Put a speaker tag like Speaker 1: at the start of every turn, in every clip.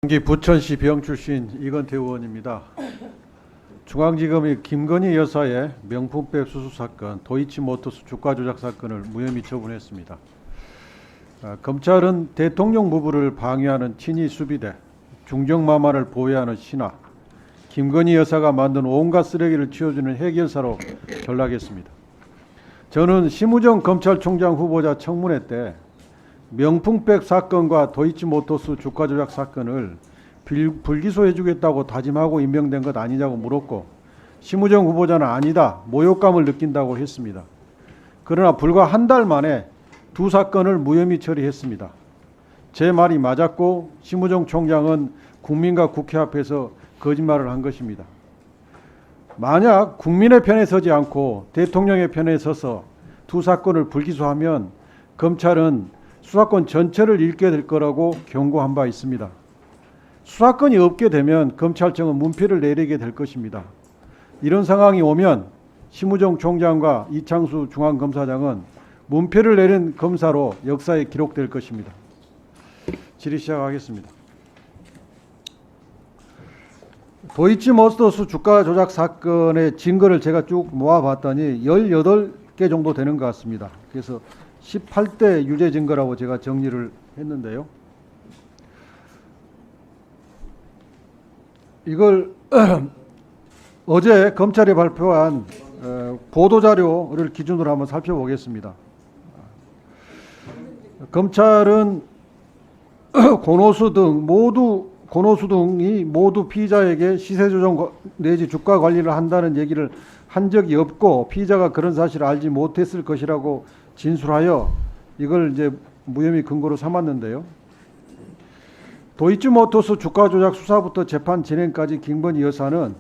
Speaker 1: 경기 부천시 병 출신 이건태 의원입니다. 중앙지검이 김건희 여사의 명품백 수수 사건, 도이치모터스 주가 조작 사건을 무혐의 처분했습니다. 검찰은 대통령 부부를 방해하는 친위 수비대, 중정마마를 보호하는 신하, 김건희 여사가 만든 온갖 쓰레기를 치워주는 해결사로 전락했습니다. 저는 심우정 검찰총장 후보자 청문회 때 명품백 사건과 도이치모터스 주가 조작 사건을 불기소해주겠다고 다짐하고 임명된 것 아니냐고 물었고, 심우정 후보자는 아니다, 모욕감을 느낀다고 했습니다. 그러나 불과 한 달 만에 두 사건을 무혐의 처리했습니다. 제 말이 맞았고 심우정 총장은 국민과 국회 앞에서 거짓말을 한 것입니다. 만약 국민의 편에 서지 않고 대통령의 편에 서서 두 사건을 불기소하면 검찰은 수사권 전체를 잃게 될 거라고 경고한 바 있습니다. 수사권이 없게 되면 검찰청은 문피를 내리게 될 것입니다. 이런 상황이 오면 심우정 총장과 이창수 중앙검사장은 문피를 내린 검사로 역사에 기록될 것입니다. 질의 시작하겠습니다. 도이치모터스 주가 조작 사건의 증거를 제가 쭉 모아봤더니 18개 정도 되는 것 같습니다. 그래서 18대 유죄 증거라고 제가 정리를 했는데요. 이걸 어제 검찰이 발표한 보도자료를 기준으로 한번 살펴보겠습니다. 검찰은 권오수 등이 모두 피의자에게 시세조정 내지 주가 관리를 한다는 얘기를 한 적이 없고 피의자가 그런 사실을 알지 못했을 것이라고 진술하여 이걸 이제 무혐의 근거로 삼았는데요. 도이치모터스 주가 조작 수사부터 재판 진행까지 김건희 여사는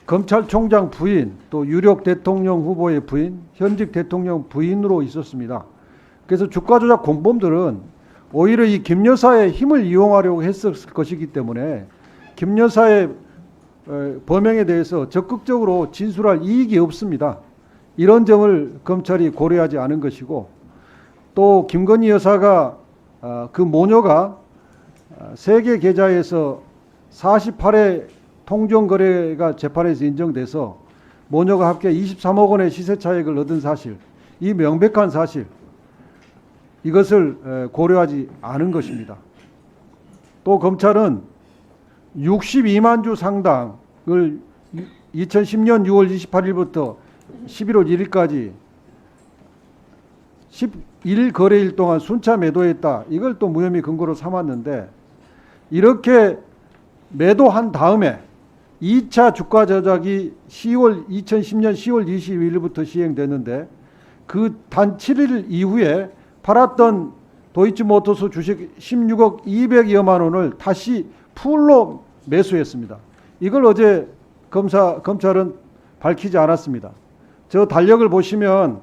Speaker 1: 검찰총장 부인, 또 유력 대통령 후보의 부인, 현직 대통령 부인으로 있었습니다. 그래서 주가 조작 공범들은 오히려 이 김 여사의 힘을 이용하려고 했었을 것이기 때문에 김 여사의 범행에 대해서 적극적으로 진술할 이익이 없습니다. 이런 점을 검찰이 고려하지 않은 것이고, 또 김건희 여사가 그 모녀가 세계 계좌에서 48회 통정거래가 재판에서 인정돼서 모녀가 합계 23억 원의 시세 차익을 얻은 사실, 이 명백한 사실, 이것을 고려하지 않은 것입니다. 또 검찰은 62만 주 상당을 2010년 6월 28일부터 11월 1일까지 11거래일 동안 순차 매도했다. 이걸 또 무혐의 근거로 삼았는데, 이렇게 매도한 다음에 2차 주가 조작이 2010년 10월 22일부터 시행됐는데, 그 단 7일 이후에 팔았던 도이치모터스 주식 16억 200여만 원을 다시 풀로 매수했습니다. 이걸 어제 검찰은 밝히지 않았습니다. 저 달력을 보시면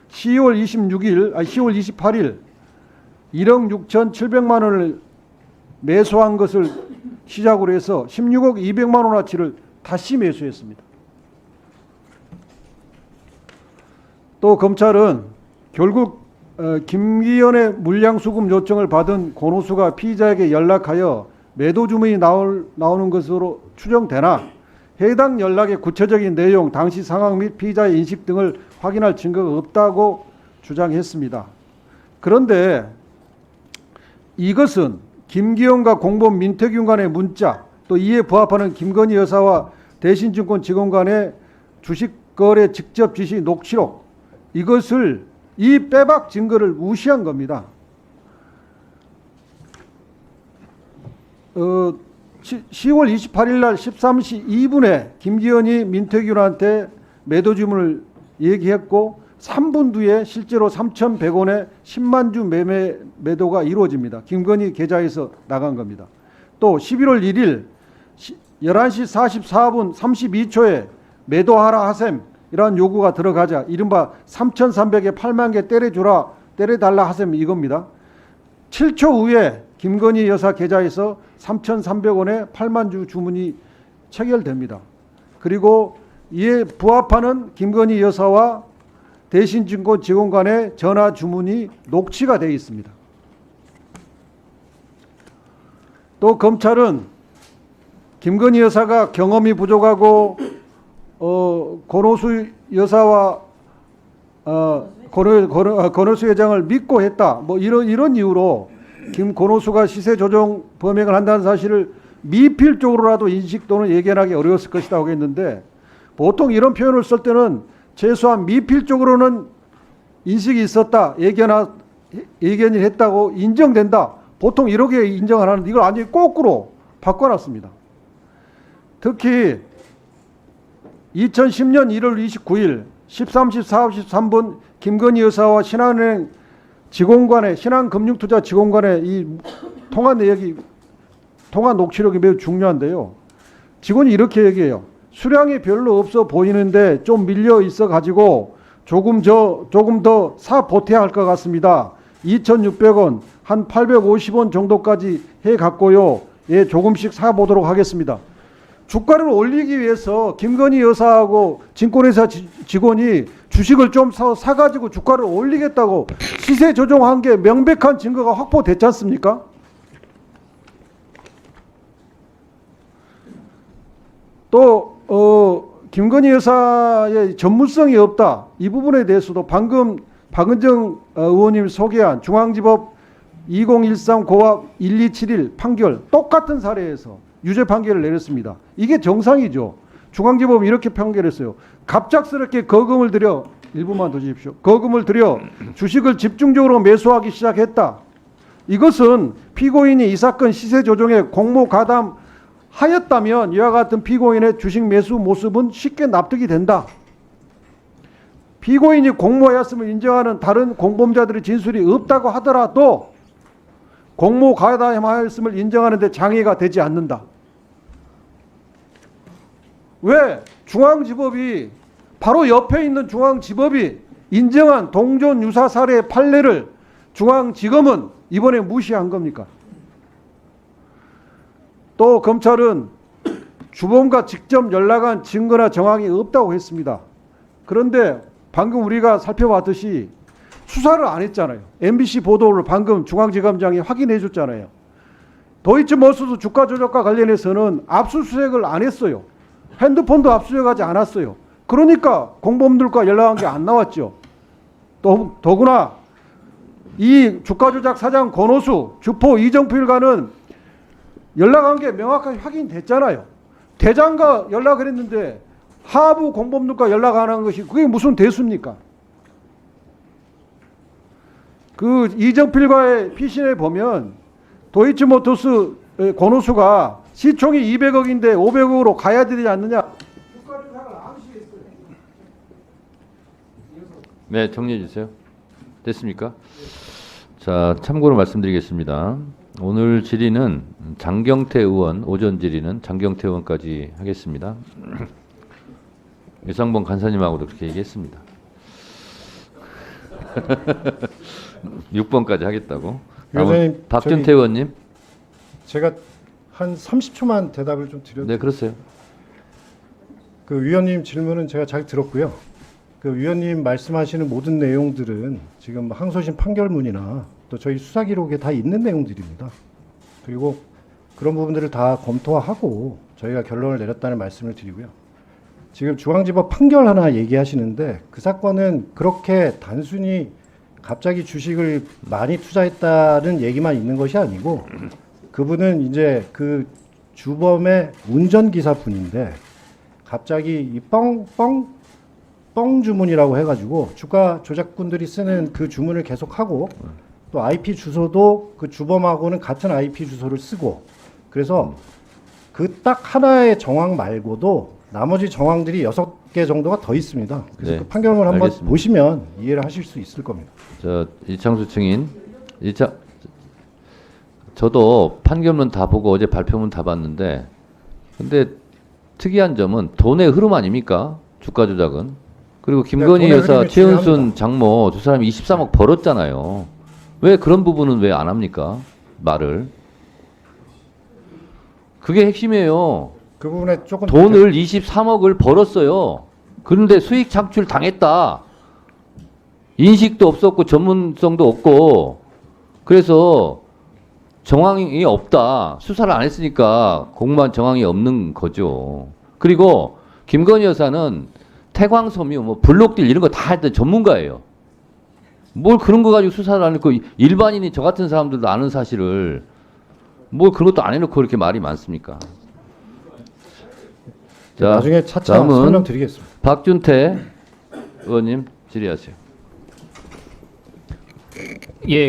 Speaker 1: 10월 28일 1억 6,700만 원을 매수한 것을 시작으로 해서 16억 200만 원어치를 다시 매수했습니다. 또 검찰은 결국 김기현의 물량수급 요청을 받은 권오수가 피의자에게 연락하여 매도 주문이 나오는 것으로 추정되나 해당 연락의 구체적인 내용, 당시 상황 및 피의자의 인식 등을 확인할 증거가 없다고 주장했습니다. 그런데 이것은 김기현과 공범 민태균 간의 문자, 또 이에 부합하는 김건희 여사와 대신증권 직원 간의 주식거래 직접 지시 녹취록, 이것을 이 빼박 증거를 무시한 겁니다. 10월 28일 날 13시 2분에 김기현이 민태균한테 매도 주문을 얘기했고 3분 뒤에 실제로 3,100원에 10만 주 매도가 이루어집니다. 김건희 계좌에서 나간 겁니다. 또 11월 1일 11시 44분 32초에 매도하라 하셈 이러한 요구가 들어가자 이른바 3,300에 8만 개 때려달라 하셈 이겁니다. 7초 후에 김건희 여사 계좌에서 3,300원에 8만 주 주문이 체결됩니다. 그리고 이에 부합하는 김건희 여사와 대신증권 직원 간의 전화 주문이 녹취가 되어 있습니다. 또 검찰은 김건희 여사가 경험이 부족하고 권오수 여사와 권오수 회장을 믿고 했다. 뭐 이런 이유로 권오수가 시세 조정 범행을 한다는 사실을 미필적으로라도 인식 또는 예견하기 어려웠을 것이다 하겠는데, 보통 이런 표현을 쓸 때는 최소한 미필적으로는 인식이 있었다, 예견이 했다고 인정된다, 보통 이렇게 인정을 하는데 이걸 완전히 거꾸로 바꿔놨습니다. 특히 2010년 1월 29일 13시 43분 김건희 여사와 신한은행 직원 간의, 신한금융투자 직원 간의 이 통화 내역이, 통화 녹취록이 매우 중요한데요. 직원이 이렇게 얘기해요. 수량이 별로 없어 보이는데 좀 밀려 있어 가지고 조금 더 사 보태야 할 것 같습니다. 2,600원, 한 850원 정도까지 해 갔고요. 예, 조금씩 사 보도록 하겠습니다. 주가를 올리기 위해서 김건희 여사하고 증권회사 직원이 주식을 좀 사가지고 주가를 올리겠다고 시세 조정한 게 명백한 증거가 확보됐지 않습니까? 또 김건희 여사의 전문성이 없다, 이 부분에 대해서도 방금 박은정 의원님 소개한 중앙지법 2013 고압 1271 판결, 똑같은 사례에서 유죄 판결을 내렸습니다. 이게 정상이죠. 중앙지법은 이렇게 판결했어요. 갑작스럽게 거금을 들여, 1분만 더 주십시오. 거금을 들여 주식을 집중적으로 매수하기 시작했다. 이것은 피고인이 이 사건 시세 조정에 공모 가담하였다면 이와 같은 피고인의 주식 매수 모습은 쉽게 납득이 된다. 피고인이 공모하였음을 인정하는 다른 공범자들의 진술이 없다고 하더라도 공모 가담하였음을 인정하는 데 장애가 되지 않는다. 왜? 중앙지법이, 바로 옆에 있는 중앙지법이 인정한 동전 유사 사례의 판례를 중앙지검은 이번에 무시한 겁니까? 또 검찰은 주범과 직접 연락한 증거나 정황이 없다고 했습니다. 그런데 방금 우리가 살펴봤듯이 수사를 안 했잖아요. MBC 보도를 방금 중앙지검장이 확인해 줬잖아요. 도이치모터스 주가 조작과 관련해서는 압수수색을 안 했어요. 핸드폰도 압수수색하지 않았어요. 그러니까 공범들과 연락한 게 안 나왔죠. 더구나 이 주가 조작 사장 권오수, 주포 이정필과는 연락한 게 명확하게 확인됐잖아요. 대장과 연락을 했는데 하부 공범들과 연락 안 한 것이 그게 무슨 대수입니까? 그 이정필과의 피신에 보면 도이치모터스 권오수가 시총이 200억인데 500억으로 가야 되지 않느냐.
Speaker 2: 네, 정리해 주세요. 됐습니까? 자, 참고로 말씀드리겠습니다. 오늘 질의는 장경태 의원, 오전 질의는 장경태 의원까지 하겠습니다. 유상범 간사님하고도 그렇게 얘기했습니다. 6번까지 하겠다고.
Speaker 3: 위원장님,
Speaker 2: 박준태 의원님.
Speaker 3: 제가 한 30초만 대답을 좀 드려도.
Speaker 2: 네, 그렇어요.
Speaker 3: 그 위원님 질문은 제가 잘 들었고요. 그 위원님 말씀하시는 모든 내용들은 지금 항소심 판결문이나 또 저희 수사 기록에 다 있는 내용들입니다. 그리고 그런 부분들을 다 검토하고 저희가 결론을 내렸다는 말씀을 드리고요. 지금 중앙지법 판결 하나 얘기하시는데 그 사건은 그렇게 단순히 갑자기 주식을 많이 투자했다는 얘기만 있는 것이 아니고 그분은 이제 그 주범의 운전기사 분인데 갑자기 이 뻥 주문이라고 해가지고 주가 조작꾼들이 쓰는 그 주문을 계속하고 또 IP 주소도 그 주범하고는 같은 IP 주소를 쓰고 그래서 그 딱 하나의 정황 말고도 나머지 정황들이 6개 정도가 더 있습니다. 그래서
Speaker 2: 네,
Speaker 3: 그 판결문 한번
Speaker 2: 알겠습니다.
Speaker 3: 보시면 이해를 하실 수 있을 겁니다.
Speaker 2: 저 이창수 증인, 저도 판결문 다 보고 어제 발표문 다 봤는데, 근데 특이한 점은 돈의 흐름 아닙니까? 주가 조작은. 그리고 김건희
Speaker 3: 돈의
Speaker 2: 여사,
Speaker 3: 흐름이
Speaker 2: 최은순
Speaker 3: 중요합니다.
Speaker 2: 장모 두 사람이 23억 벌었잖아요. 왜 그런 부분은 왜 안 합니까? 말을. 그게 핵심이에요.
Speaker 3: 그 부분에 조금
Speaker 2: 돈을 23억을 벌었어요. 그런데 수익 창출 당했다. 인식도 없었고 전문성도 없고. 그래서 정황이 없다. 수사를 안 했으니까 공무원 정황이 없는 거죠. 그리고 김건희 여사는 태광섬유, 뭐 블록딜 이런 거 다 했던 전문가예요. 뭘 그런 거 가지고 수사를 안 했고 일반인이 저 같은 사람들도 아는 사실을 뭘 그런 것도 안 해놓고 이렇게 말이 많습니까? 자,
Speaker 3: 나중에 차차
Speaker 2: 다음은
Speaker 3: 설명드리겠습니다.
Speaker 2: 박준태 의원님 질의하세요.
Speaker 4: 예,